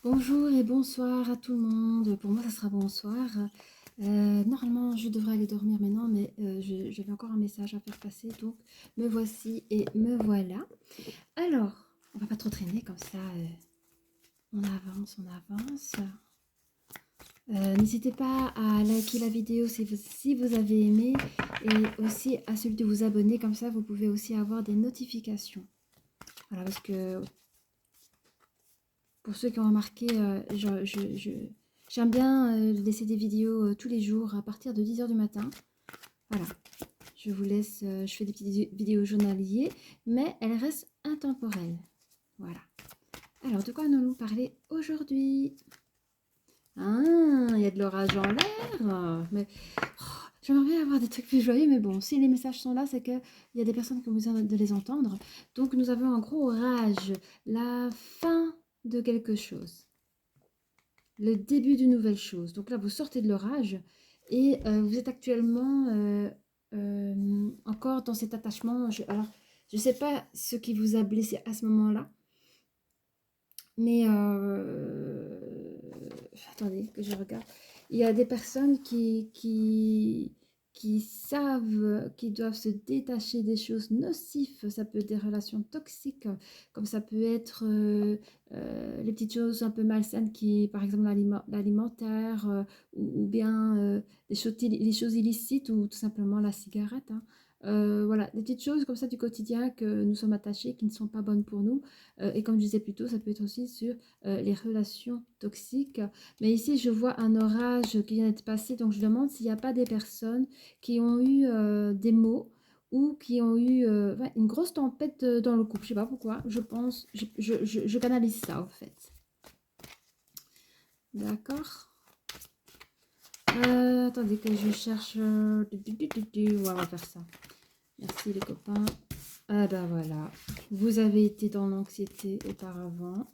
Bonjour et bonsoir à tout le monde. Pour moi, ça sera bonsoir. Normalement, je devrais aller dormir maintenant, mais j'avais encore un message à faire passer. Donc, me voici et me voilà. Alors, on va pas trop traîner comme ça. On avance, on avance. N'hésitez pas à liker la vidéo si vous avez aimé et aussi à celui de vous abonner. Comme ça, vous pouvez aussi avoir des notifications. Voilà, parce que pour ceux qui ont remarqué, j'aime bien laisser des vidéos tous les jours à partir de 10 h du matin. Voilà, je vous laisse, je fais des petites vidéos journaliers, mais elles restent intemporelles. Voilà. Alors, de quoi allons-nous parler aujourd'hui? Ah, il y a de l'orage en l'air. Mais j'aimerais bien avoir des trucs plus joyeux, mais bon, si les messages sont là, c'est qu'il y a des personnes qui ont besoin de les entendre. Donc, nous avons un gros orage, la fin de quelque chose. Le début d'une nouvelle chose. Donc là, vous sortez de l'orage et vous êtes actuellement encore dans cet attachement. Alors, je ne sais pas ce qui vous a blessé à ce moment-là, mais attendez que je regarde. Il y a des personnes qui savent qu'ils doivent se détacher des choses nocives. Ça peut être des relations toxiques, comme ça peut être les petites choses un peu malsaines qui, par exemple, l'alimentaire, ou bien les choses illicites, ou tout simplement la cigarette. Hein. Voilà, des petites choses comme ça du quotidien que nous sommes attachés, qui ne sont pas bonnes pour nous. Et comme je disais plus tôt, ça peut être aussi sur les relations toxiques. Mais ici, je vois un orage qui vient d'être passé, donc je demande s'il n'y a pas des personnes qui ont eu des maux ou qui ont eu une grosse tempête dans le couple. Je ne sais pas pourquoi, je pense, je canalise ça en fait. D'accord. Attendez que je cherche. Ouais, on va faire ça. Merci les copains. Ah ben voilà, vous avez été dans l'anxiété auparavant.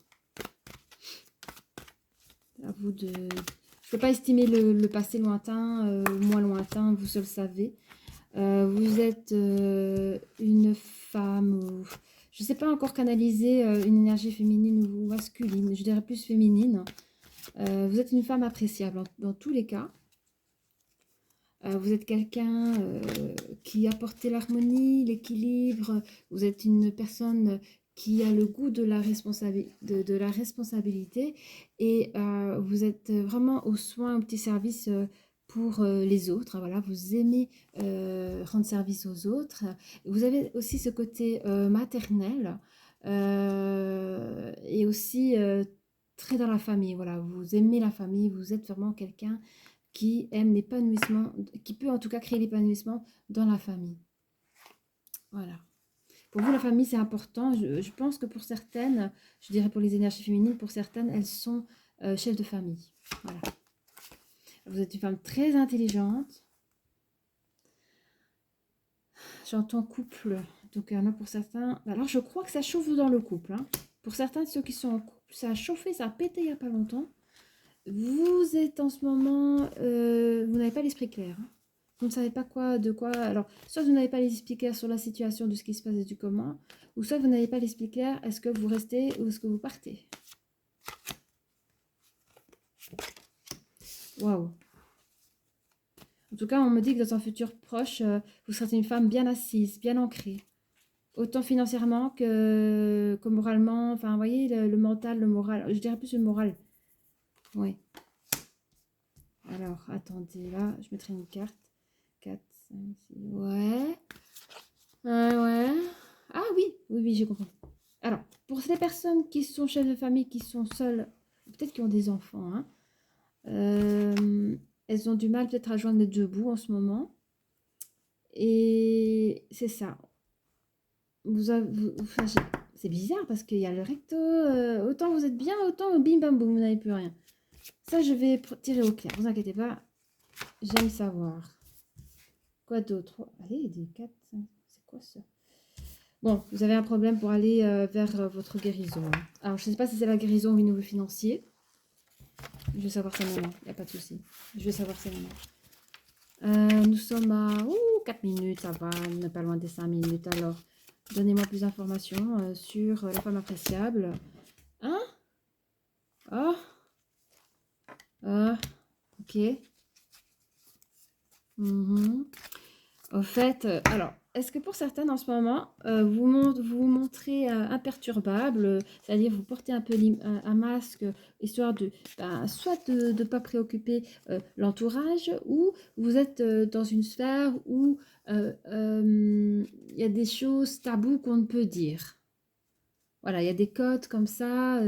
À vous de... Je ne peux pas estimer le passé lointain, moins lointain, vous seul savez. Vous êtes une femme, ou... je ne sais pas encore canaliser une énergie féminine ou masculine, je dirais plus féminine. Vous êtes une femme appréciable dans tous les cas. Vous êtes quelqu'un qui apporte l'harmonie, l'équilibre. Vous êtes une personne qui a le goût de la responsabilité et vous êtes vraiment au soin, au petit service pour les autres. Voilà, vous aimez rendre service aux autres. Vous avez aussi ce côté maternel et aussi très dans la famille. Voilà, vous aimez la famille, vous êtes vraiment quelqu'un qui aime l'épanouissement, qui peut en tout cas créer l'épanouissement dans la famille. Voilà. Pour vous, la famille, c'est important. Je pense que pour certaines, je dirais pour les énergies féminines, pour certaines, elles sont chefs de famille. Voilà. Vous êtes une femme très intelligente. J'entends couple. Donc, il y en a pour certains. Alors, je crois que ça chauffe dans le couple. Hein. Pour certains de ceux qui sont en couple, ça a chauffé, ça a pété il n'y a pas longtemps. Vous êtes en ce moment, vous n'avez pas l'esprit clair. Hein. Vous ne savez pas de quoi. Alors, soit vous n'avez pas l'esprit clair sur la situation de ce qui se passe et du comment, ou soit vous n'avez pas l'esprit clair, est-ce que vous restez ou est-ce que vous partez? Waouh. En tout cas, on me dit que dans un futur proche, vous serez une femme bien assise, bien ancrée. Autant financièrement que moralement. Enfin, vous voyez, le mental, le moral. Je dirais plus le moral. Oui. Alors, attendez, là, je mettrai une carte. 4, 5, 6. Ouais. Ouais. Ah oui, oui, j'ai compris. Alors, pour ces personnes qui sont chefs de famille, qui sont seules, peut-être qui ont des enfants, hein, elles ont du mal peut-être à joindre les deux bouts en ce moment. Et c'est ça. Enfin, c'est bizarre parce qu'il y a le recto. Autant vous êtes bien, autant bim bam boum, vous n'avez plus rien. Ça, je vais tirer au clair. Ne vous inquiétez pas. J'aime savoir. Quoi d'autre? Allez, des 4, 5. C'est quoi ça? Bon, vous avez un problème pour aller vers votre guérison. Hein. Alors, je ne sais pas si c'est la guérison ou au niveau financier. Je vais savoir ça maintenant, il n'y a pas de souci. Je vais savoir ça maintenant. Nous sommes à 4 minutes, ça va, on n'est pas loin des 5 minutes. Alors, donnez-moi plus d'informations sur la femme appréciable. Hein? Oh, Ok. Mhm. Au fait, alors, est-ce que pour certaines en ce moment, vous vous montrez imperturbable, c'est-à-dire vous portez un peu un masque, histoire de, ben, soit de ne pas préoccuper l'entourage, ou vous êtes dans une sphère où il y a des choses taboues qu'on ne peut dire. Voilà, il y a des codes comme ça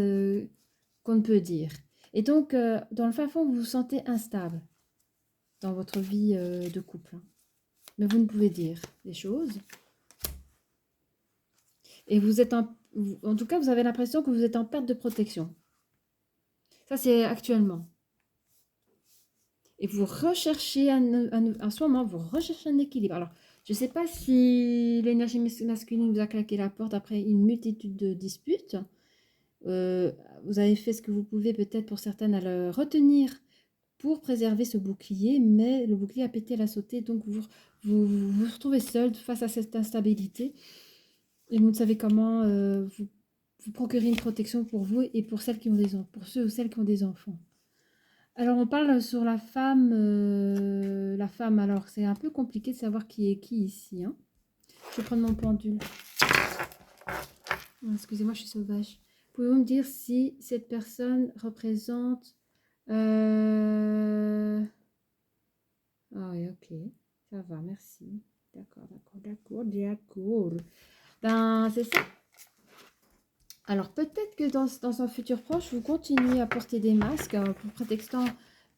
qu'on ne peut dire. Et donc, dans le fin fond, vous vous sentez instable dans votre vie de couple, hein. Mais vous ne pouvez dire les choses. Et vous êtes en tout cas, vous avez l'impression que vous êtes en perte de protection. Ça, c'est actuellement. Et vous recherchez, en ce moment, vous recherchez un équilibre. Alors, je ne sais pas si l'énergie masculine vous a claqué la porte après une multitude de disputes. Euh, Vous avez fait ce que vous pouvez peut-être pour certaines à le retenir pour préserver ce bouclier, mais le bouclier a pété, elle a sauté, donc vous retrouvez seul face à cette instabilité et vous ne savez comment vous procurer une protection pour vous et pour celles qui ont des enfants, pour ceux ou celles qui ont des enfants. Alors on parle sur la femme. Alors c'est un peu compliqué de savoir qui est qui ici, hein. Je vais prendre mon pendule. Oh, excusez-moi, je suis sauvage. Pouvez-vous me dire si cette personne représente... Ah oui, ok. Ça va, merci. D'accord, d'accord. Ben, c'est ça. Alors peut-être que dans un futur proche, vous continuez à porter des masques pour prétextant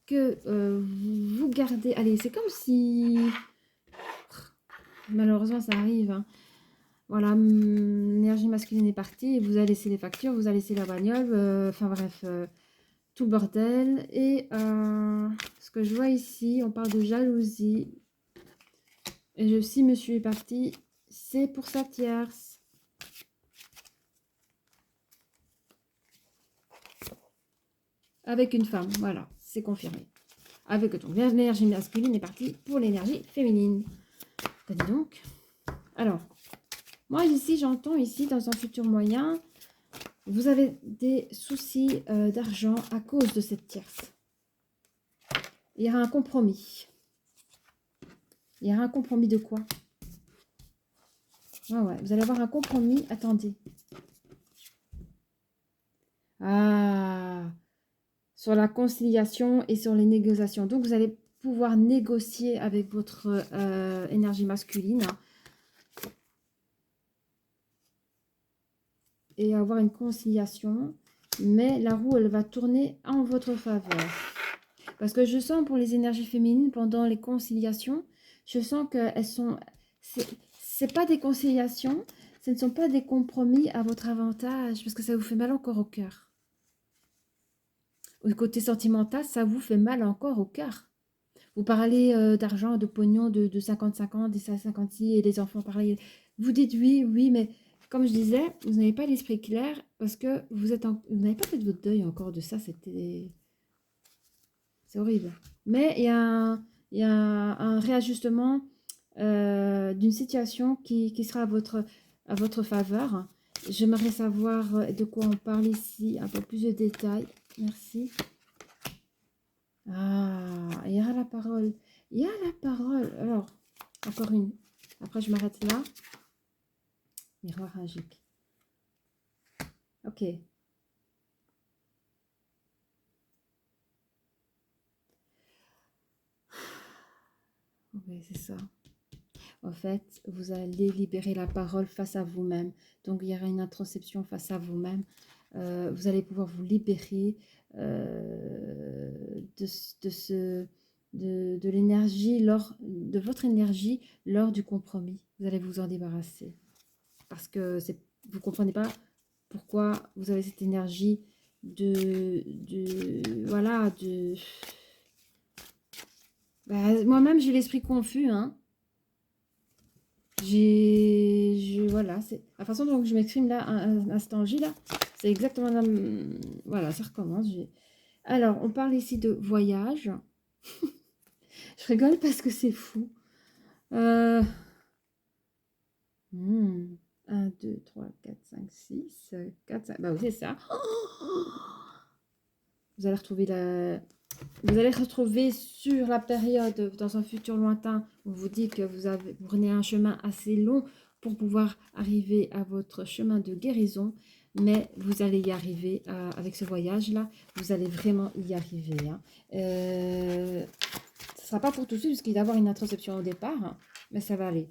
que vous gardez... Allez, c'est comme si... Malheureusement, ça arrive, hein. Voilà, l'énergie masculine est partie et vous avez laissé les factures, vous avez laissé la bagnole, enfin bref, tout le bordel. Et ce que je vois ici, on parle de jalousie. Et si monsieur est parti, c'est pour sa tierce. Avec une femme, voilà, c'est confirmé. Avec donc l'énergie masculine est partie pour l'énergie féminine. Bah, dis donc. Alors, moi ici, j'entends ici, dans un futur moyen, vous avez des soucis d'argent à cause de cette tierce. Il y aura un compromis. Il y aura un compromis de quoi? Ouais, vous allez avoir un compromis. Attendez. Ah, sur la conciliation et sur les négociations. Donc, vous allez pouvoir négocier avec votre énergie masculine, hein, et avoir une conciliation. Mais la roue, elle va tourner en votre faveur. Parce que je sens pour les énergies féminines, pendant les conciliations, je sens qu'elles sont... C'est pas des conciliations, ce ne sont pas des compromis à votre avantage, parce que ça vous fait mal encore au cœur. Au côté sentimental, ça vous fait mal encore au cœur. Vous parlez d'argent, de pognon, de 50-50, des 56, et les enfants parlent. Vous dites oui, oui, mais comme je disais, vous n'avez pas l'esprit clair, parce que vous n'avez pas fait de votre deuil encore de ça, c'est horrible. Mais il y a un réajustement d'une situation qui sera à votre faveur. J'aimerais savoir de quoi on parle ici, un peu plus de détails. Merci. Ah, il y a la parole. Il y a la parole. Alors, encore une. Après, je m'arrête là. Miroir magique. Ok. Oui, c'est ça. En fait, vous allez libérer la parole face à vous-même. Donc, il y aura une introspection face à vous-même. Vous allez pouvoir vous libérer de l'énergie, de votre énergie lors du compromis. Vous allez vous en débarrasser. Parce que vous ne comprenez pas pourquoi vous avez cette énergie voilà, bah, moi-même, j'ai l'esprit confus, hein. Voilà, c'est la façon dont je m'exprime là, à instant J, là, c'est exactement la voilà, ça recommence. Alors, on parle ici de voyage. Je rigole parce que c'est fou. 1, 2, 3, 4, 5, 6, 4, 5. Bah oui, c'est ça. Vous allez retrouver Vous allez retrouver sur la période, dans un futur lointain, où vous dites que vous prenez un chemin assez long pour pouvoir arriver à votre chemin de guérison, mais vous allez y arriver avec ce voyage-là, vous allez vraiment y arriver. Hein. Ce ne sera pas pour tout de suite, parce qu'il va y avoir une introspection au départ, hein, mais ça va aller.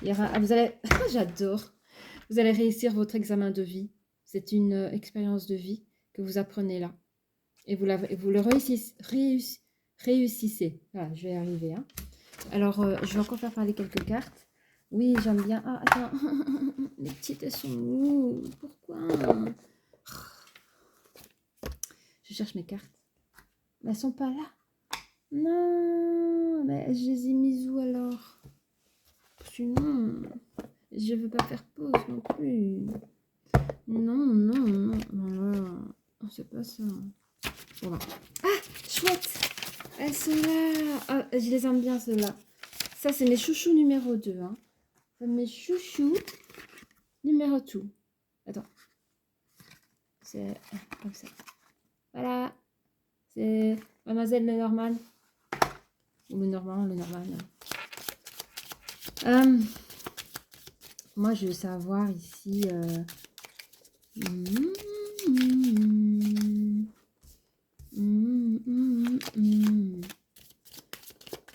Vous allez, j'adore, vous allez réussir votre examen de vie. C'est une expérience de vie que vous apprenez là. Et vous le réussissez. Voilà, je vais y arriver. Hein. Alors, je vais encore faire parler quelques cartes. Oui, j'aime bien. Ah, attends. Les petites, elles sont où? Pourquoi? Je cherche mes cartes. Mais elles sont pas là. Non, mais je les ai mises où alors? Sinon, je veux pas faire pause non plus. Non. Voilà. C'est pas ça. Voilà. Ah, chouette! Elles sont là. Ah, je les aime bien, ceux-là. Ça, c'est mes chouchous numéro 2. Hein. C'est mes chouchous numéro 2. Attends. C'est comme ça. Voilà. C'est Mademoiselle Lenormand. Ou Lenormand. Moi, je veux savoir ici...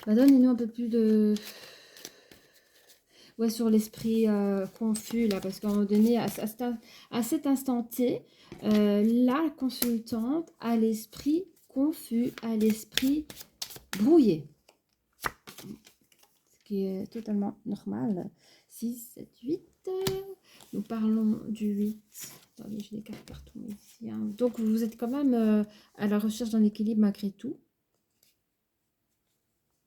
Bah, donnez-nous un peu plus de... Ouais, sur l'esprit confus, là, parce qu'à un moment donné, à cet instant T, la consultante a l'esprit confus, a l'esprit brouillé. Ce qui est totalement normal. 6, 7, 8. Nous parlons du 8. Attendez, j'ai des cartes partout ici. Hein. Donc, vous êtes quand même à la recherche d'un équilibre malgré tout.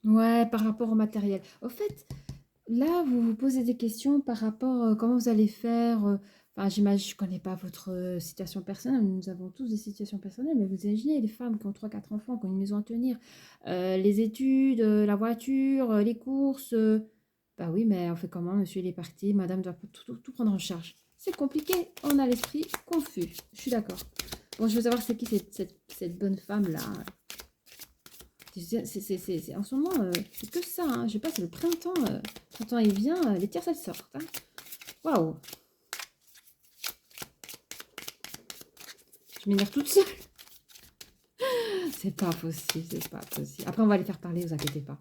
Ouais, par rapport au matériel. Au fait, là, vous vous posez des questions par rapport comment vous allez faire. Enfin, j'imagine, je ne connais pas votre situation personnelle. Nous avons tous des situations personnelles, mais vous imaginez les femmes qui ont 3, 4 enfants, qui ont une maison à tenir, les études, la voiture, les courses. Bah oui, mais on fait comment? Monsieur, il est parti. Madame doit tout prendre en charge. C'est compliqué. On a l'esprit confus. Je suis d'accord. Bon, je veux savoir c'est qui cette bonne femme-là. En ce moment, c'est que ça. Hein. Je sais pas, c'est le printemps. Le printemps, il vient, les tierces, elles sortent. Hein. Waouh! Je m'énerve toute seule. C'est pas possible, c'est pas possible. Après, on va les faire parler, vous inquiétez pas.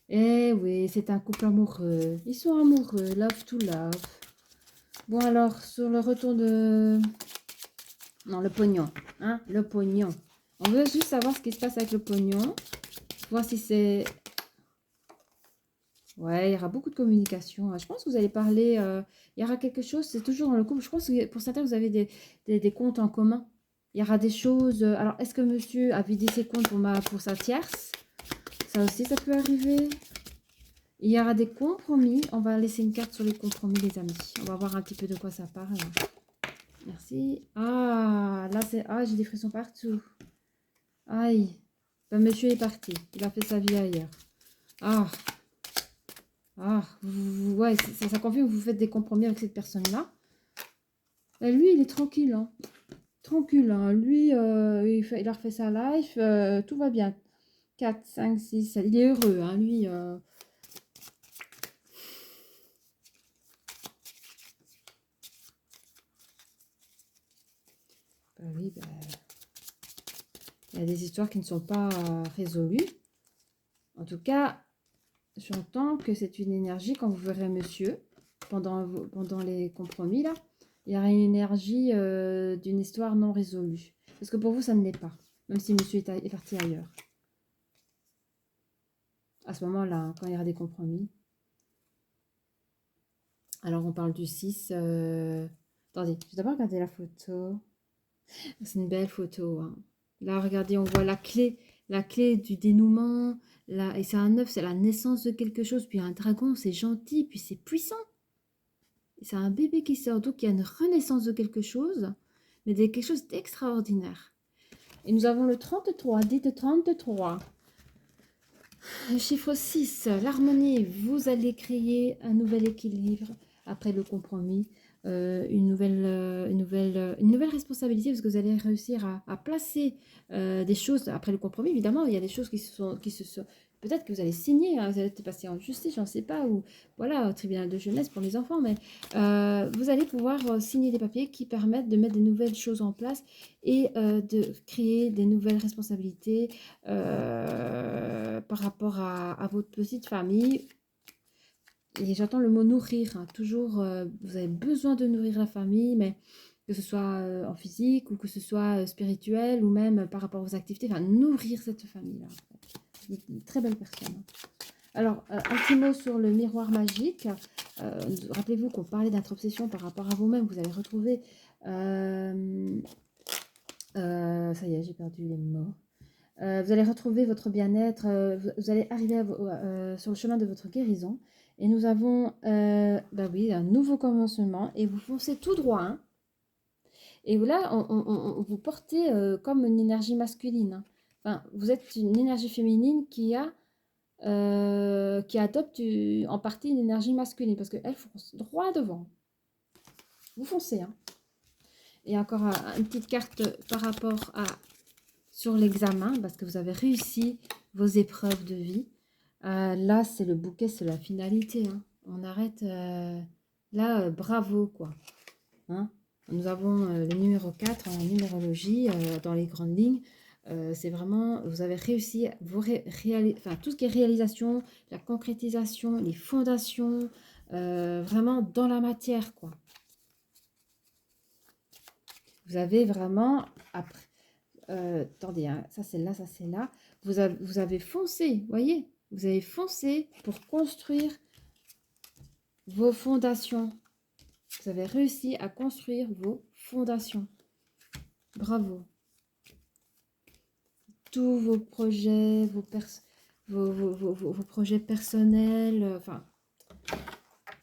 Eh oui, c'est un couple amoureux. Ils sont amoureux, love to love. Bon, alors, sur le retour de... Non, le pognon. Hein, le pognon. On veut juste savoir ce qui se passe avec le pognon. Voir si c'est... Ouais, il y aura beaucoup de communication. Je pense que vous allez parler... il y aura quelque chose, c'est toujours dans le couple. Je pense que pour certains, vous avez des comptes en commun. Il y aura des choses... alors, est-ce que monsieur a vidé ses comptes pour sa tierce? Ça aussi, ça peut arriver. Il y aura des compromis. On va laisser une carte sur les compromis, les amis. On va voir un petit peu de quoi ça parle. Merci. Ah, là, c'est... Ah, j'ai des frissons partout. Aïe. Ben, monsieur est parti. Il a fait sa vie ailleurs. Ah. Ouais, ça confirme que vous faites des compromis avec cette personne-là. Lui, il est tranquille. Hein. Tranquille. Hein. Lui, il a refait sa life. Tout va bien. 4, 5, 6, 7. Il est heureux. Hein. Lui... oui, il y a des histoires qui ne sont pas résolues. En tout cas, j'entends que c'est une énergie, quand vous verrez monsieur, pendant les compromis, là, il y aura une énergie d'une histoire non résolue. Parce que pour vous, ça ne l'est pas, même si monsieur est parti ailleurs. À ce moment-là, hein, quand il y aura des compromis. Alors, on parle du 6. Attendez, je vais d'abord regarder la photo. C'est une belle photo. Hein. Là, regardez, on voit la clé du dénouement. Là, et c'est un œuf, c'est la naissance de quelque chose. Puis un dragon, c'est gentil, puis c'est puissant. C'est un bébé qui sort, donc il y a une renaissance de quelque chose, mais de quelque chose d'extraordinaire. Et nous avons le 33, dites 33. Le chiffre 6, l'harmonie. Vous allez créer un nouvel équilibre après le compromis. une nouvelle responsabilité parce que vous allez réussir à placer des choses après le compromis. Évidemment, il y a des choses qui se sont peut-être que vous allez signer, hein, vous allez passer en justice, j'en sais pas, ou voilà, au tribunal de jeunesse pour les enfants, mais vous allez pouvoir signer des papiers qui permettent de mettre de nouvelles choses en place et de créer des nouvelles responsabilités par rapport à votre petite famille. Et j'entends le mot nourrir, hein. Toujours, vous avez besoin de nourrir la famille, mais que ce soit en physique ou que ce soit spirituel ou même par rapport aux activités, enfin nourrir cette famille-là. Une très belle personne, hein. Alors, un petit mot sur le miroir magique. Rappelez-vous qu'on parlait d'introspection par rapport à vous-même. Vous allez retrouver... ça y est, j'ai perdu les mots. Vous allez retrouver votre bien-être. Vous allez arriver sur le chemin de votre guérison. Et nous avons, bah oui, un nouveau commencement. Et vous foncez tout droit, hein. Et là, vous portez comme une énergie masculine, hein. Enfin, vous êtes une énergie féminine qui adopte en partie une énergie masculine parce qu'elle fonce droit devant. Vous foncez, hein. Et encore une petite carte par rapport à sur l'examen parce que vous avez réussi vos épreuves de vie. Là, c'est le bouquet, c'est la finalité, hein. On arrête là, bravo quoi, hein. Nous avons le numéro 4 en numérologie dans les grandes lignes. C'est vraiment, vous avez réussi enfin, tout ce qui est réalisation, la concrétisation, les fondations, vraiment dans la matière, quoi. Vous avez vraiment, après, attendez, hein, ça c'est là, ça c'est là. Vous avez foncé, voyez, vous avez foncé pour construire vos fondations. Vous avez réussi à construire vos fondations. Bravo. Tous vos projets, vos projets personnels, enfin,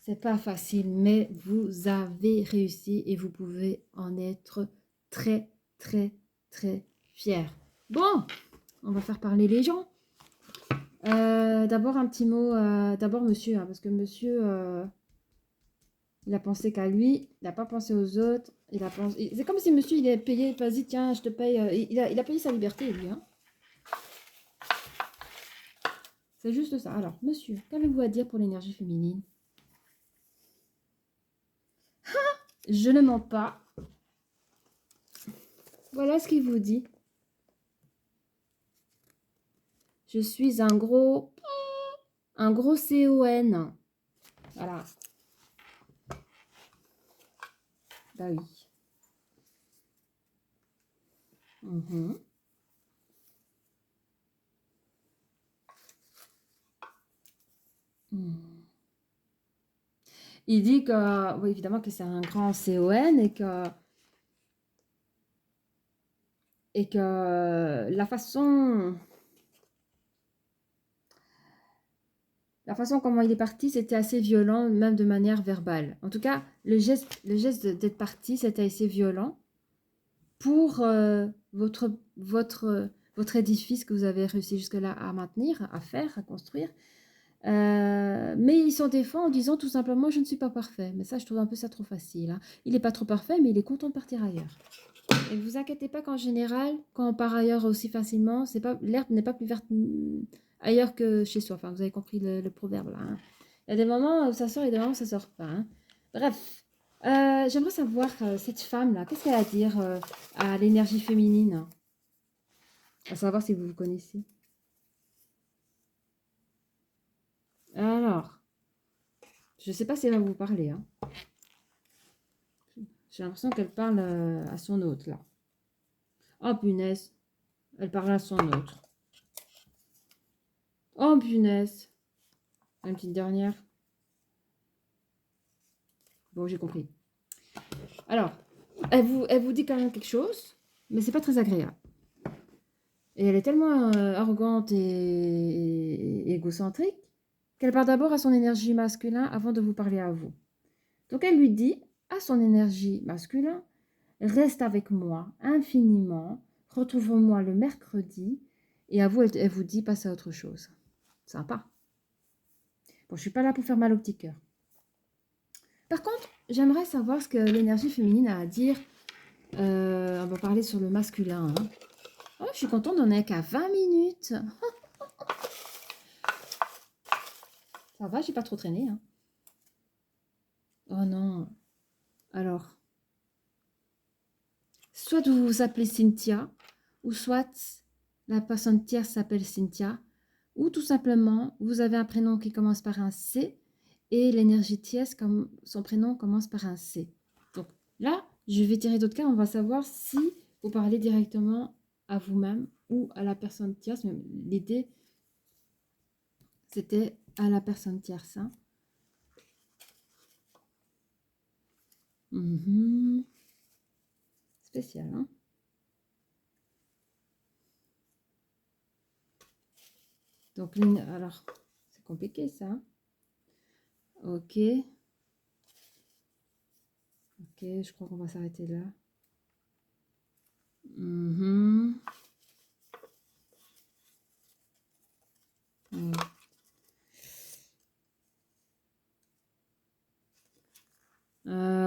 c'est pas facile, mais vous avez réussi et vous pouvez en être très, très, très fiers. Bon, on va faire parler les gens. D'abord un petit mot, d'abord monsieur, hein, parce que monsieur, il a pensé qu'à lui, il n'a pas pensé aux autres. C'est comme si monsieur, il est payé, vas-y, tiens, je te paye. Il a payé sa liberté, lui, hein. C'est juste ça. Alors, monsieur, qu'avez-vous à dire pour l'énergie féminine? Je ne mens pas. Voilà ce qu'il vous dit. Je suis un gros CON. Voilà. Bah oui. Mhm. Il dit que, oui, évidemment que c'est un grand CON et que la façon comment il est parti, c'était assez violent, même de manière verbale. En tout cas, le geste d'être parti, c'était assez violent pour votre édifice que vous avez réussi jusque-là à maintenir, à faire, à construire. Mais il s'en défend en disant tout simplement je ne suis pas parfait. Mais ça, je trouve un peu ça trop facile, hein. Il n'est pas trop parfait, mais il est content de partir ailleurs. Et ne vous inquiétez pas qu'en général, quand on part ailleurs aussi facilement, l'herbe n'est pas plus verte ailleurs que chez soi. Enfin, vous avez compris le proverbe là, hein. Il y a des moments où ça sort et des moments où ça sort pas, hein. Bref, j'aimerais savoir cette femme là, qu'est-ce qu'elle a à dire à l'énergie féminine, à savoir si vous vous connaissez. Alors, je ne sais pas si elle va vous parler, hein. J'ai l'impression qu'elle parle à son hôte, là. Oh, punaise. Elle parle à son autre. Oh, punaise. Une petite dernière. Bon, j'ai compris. Alors, elle vous dit quand même quelque chose, mais c'est pas très agréable. Et elle est tellement arrogante et égocentrique qu'elle part d'abord à son énergie masculine avant de vous parler à vous. Donc, elle lui dit à son énergie masculine, reste avec moi infiniment, retrouvons-moi le mercredi, et à vous, elle vous dit, passe à autre chose. Sympa. Bon, je suis pas là pour faire mal au petit cœur. Par contre, j'aimerais savoir ce que l'énergie féminine a à dire. On va parler sur le masculin. Hein. Oh, je suis contente, on est qu'à 20 minutes. Ça va, j'ai pas trop traîné. Hein. Oh non. Alors, soit vous vous appelez Cynthia, ou soit la personne tierce s'appelle Cynthia, ou tout simplement, vous avez un prénom qui commence par un C, et l'énergie tierce, comme son prénom commence par un C. Donc là, je vais tirer d'autres cas, on va savoir si vous parlez directement à vous-même ou à la personne tierce. Mais l'idée, c'était à la personne tierce. Hein. Spécial, hein. Donc, alors, c'est compliqué ça. Hein. Ok. Ok, je crois qu'on va s'arrêter là.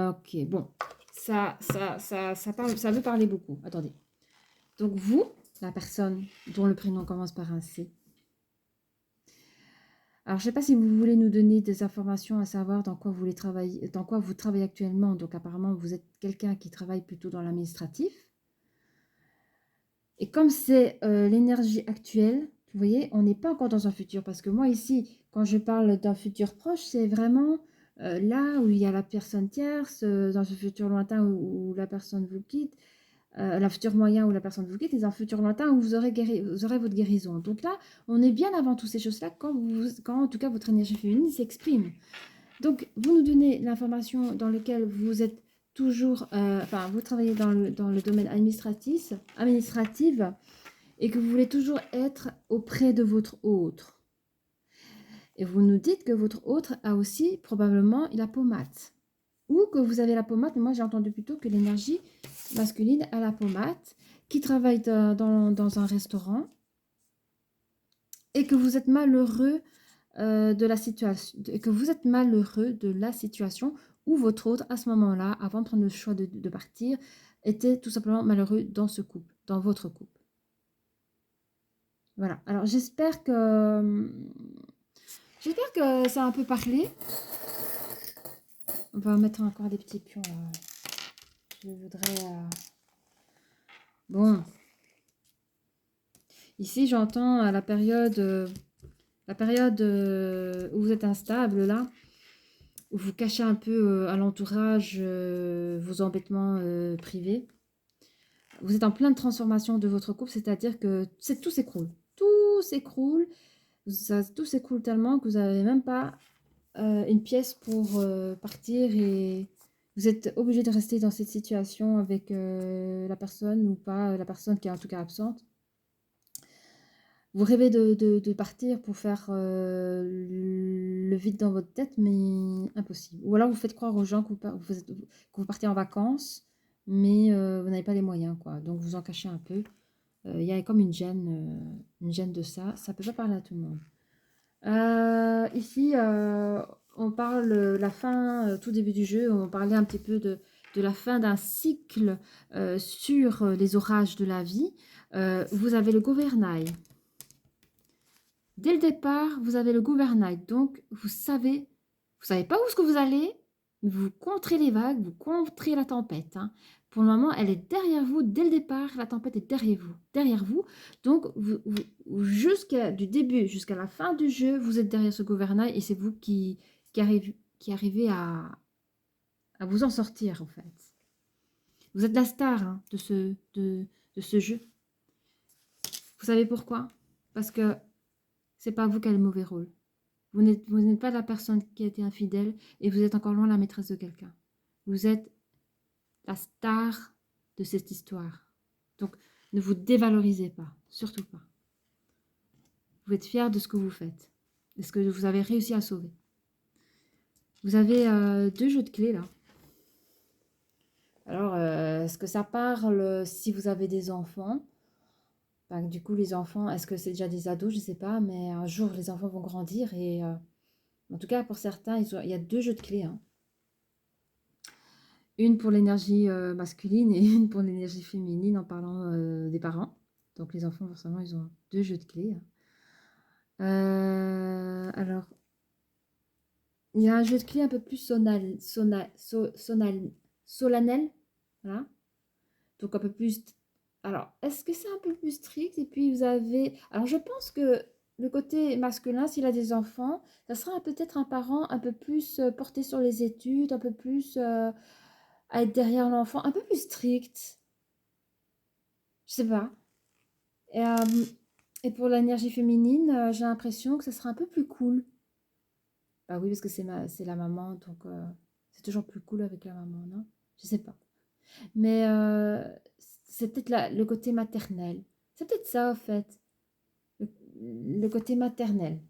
Ok, bon. Ça veut parler beaucoup. Attendez. Donc, vous, la personne dont le prénom commence par un C. Alors, je ne sais pas si vous voulez nous donner des informations à savoir dans quoi vous voulez travailler, dans quoi vous travaillez actuellement. Donc, apparemment, vous êtes quelqu'un qui travaille plutôt dans l'administratif. Et comme c'est l'énergie actuelle, vous voyez, on n'est pas encore dans un futur. Parce que moi, ici, quand je parle d'un futur proche, c'est vraiment là où il y a la personne tierce, dans ce futur lointain où la personne vous quitte, la futur moyen où la personne vous quitte, et dans un futur lointain où vous aurez votre guérison. Donc là, on est bien avant toutes ces choses-là quand en tout cas votre énergie féminine s'exprime. Donc, vous nous donnez l'information dans laquelle vous êtes toujours, enfin, vous travaillez dans le domaine administratif, et que vous voulez toujours être auprès de votre autre. Et vous nous dites que votre autre a aussi probablement la pommade. Ou que vous avez la pommade, mais moi j'ai entendu plutôt que l'énergie masculine a la pommade, qui travaille dans un restaurant, et que vous êtes malheureux de la situation, et que vous êtes malheureux de la situation où votre autre, à ce moment-là, avant de prendre le choix de partir, était tout simplement malheureux dans ce couple, dans votre couple. Voilà. Alors j'espère que ça a un peu parlé. On va mettre encore des petits pions. Je voudrais. Bon. Ici, j'entends la période où vous êtes instable là, où vous cachez un peu à l'entourage vos embêtements privés. Vous êtes en pleine transformation de votre couple, c'est-à-dire que tout s'écroule. Tout s'écroule. Tout s'écroule tellement que vous n'avez même pas une pièce pour partir et vous êtes obligé de rester dans cette situation avec la personne ou pas, la personne qui est en tout cas absente. Vous rêvez de partir pour faire le vide dans votre tête, mais impossible. Ou alors vous faites croire aux gens que vous partez en vacances, mais vous n'avez pas les moyens, quoi. Donc vous en cachez un peu. Il y a comme une gêne de ça. Ça ne peut pas parler à tout le monde. Ici, on parle la fin, tout début du jeu, on parlait un petit peu de la fin d'un cycle sur les orages de la vie. Vous avez le gouvernail. Dès le départ, vous avez le gouvernail. Donc, vous savez pas où est-ce que vous allez, mais vous contrez les vagues, vous contrez la tempête. Hein. Pour le moment, elle est derrière vous. Dès le départ, la tempête est derrière vous. Donc, du début jusqu'à la fin du jeu, vous êtes derrière ce gouvernail et c'est vous qui arrivez à vous en sortir, en fait. Vous êtes la star hein, de ce jeu. Vous savez pourquoi? Parce que c'est pas vous qui avez le mauvais rôle. Vous n'êtes pas la personne qui a été infidèle et vous êtes encore loin la maîtresse de quelqu'un. Vous êtes la star de cette histoire. Donc, ne vous dévalorisez pas, surtout pas. Vous êtes fier de ce que vous faites, de ce que vous avez réussi à sauver. Vous avez 2 jeux de clés là. Alors, est-ce que ça parle si vous avez des enfants? Ben, du coup, les enfants, est-ce que c'est déjà des ados? Je ne sais pas, mais un jour, les enfants vont grandir et en tout cas, pour certains, il y a 2 jeux de clés. Hein. Une pour l'énergie masculine et une pour l'énergie féminine en parlant des parents. Donc les enfants, forcément, ils ont 2 jeux de clés. Alors, il y a un jeu de clés un peu plus solennel. Voilà. Donc un peu plus. Alors, est-ce que c'est un peu plus strict? Et puis vous avez. Alors, je pense que le côté masculin, s'il a des enfants, ça sera peut-être un parent un peu plus porté sur les études, un peu plus à être derrière l'enfant, un peu plus strict. Je sais pas. Et, et pour l'énergie féminine, j'ai l'impression que ça sera un peu plus cool. Bah oui, parce que c'est la maman, donc c'est toujours plus cool avec la maman, non? Je sais pas. Mais c'est peut-être le côté maternel. C'est peut-être ça, en fait. Le, le côté maternel.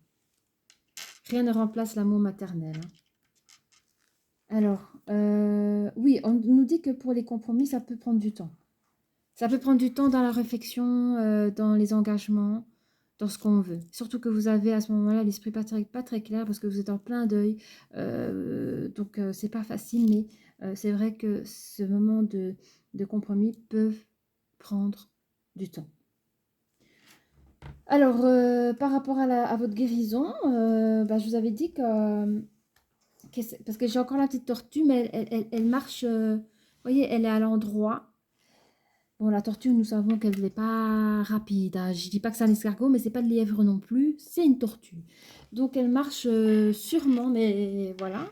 Rien ne remplace l'amour maternel, hein. Alors, oui, on nous dit que pour les compromis, ça peut prendre du temps. Ça peut prendre du temps dans la réflexion, dans les engagements, dans ce qu'on veut. Surtout que vous avez à ce moment-là l'esprit pas très clair parce que vous êtes en plein deuil. Donc, c'est pas facile, mais c'est vrai que ce moment de compromis peuvent prendre du temps. Alors, par rapport à votre guérison, bah, je vous avais dit parce que j'ai encore la petite tortue, mais elle marche, vous voyez, elle est à l'endroit. Bon, la tortue, nous savons qu'elle n'est pas rapide, hein. Je dis pas que c'est un escargot, mais c'est pas de lièvre non plus. C'est une tortue. Donc, elle marche sûrement, mais voilà.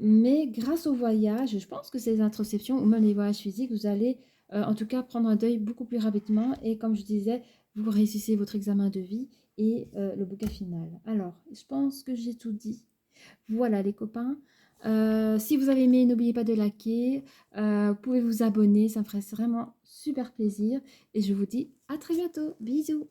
Mais grâce au voyage, je pense que ces introspections ou même les voyages physiques, vous allez en tout cas prendre un deuil beaucoup plus rapidement. Et comme je disais, vous réussissez votre examen de vie et le bouquet final. Alors, je pense que j'ai tout dit. Voilà les copains. Si vous avez aimé, n'oubliez pas de liker. Vous pouvez vous abonner, ça me ferait vraiment super plaisir. Et je vous dis à très bientôt. Bisous.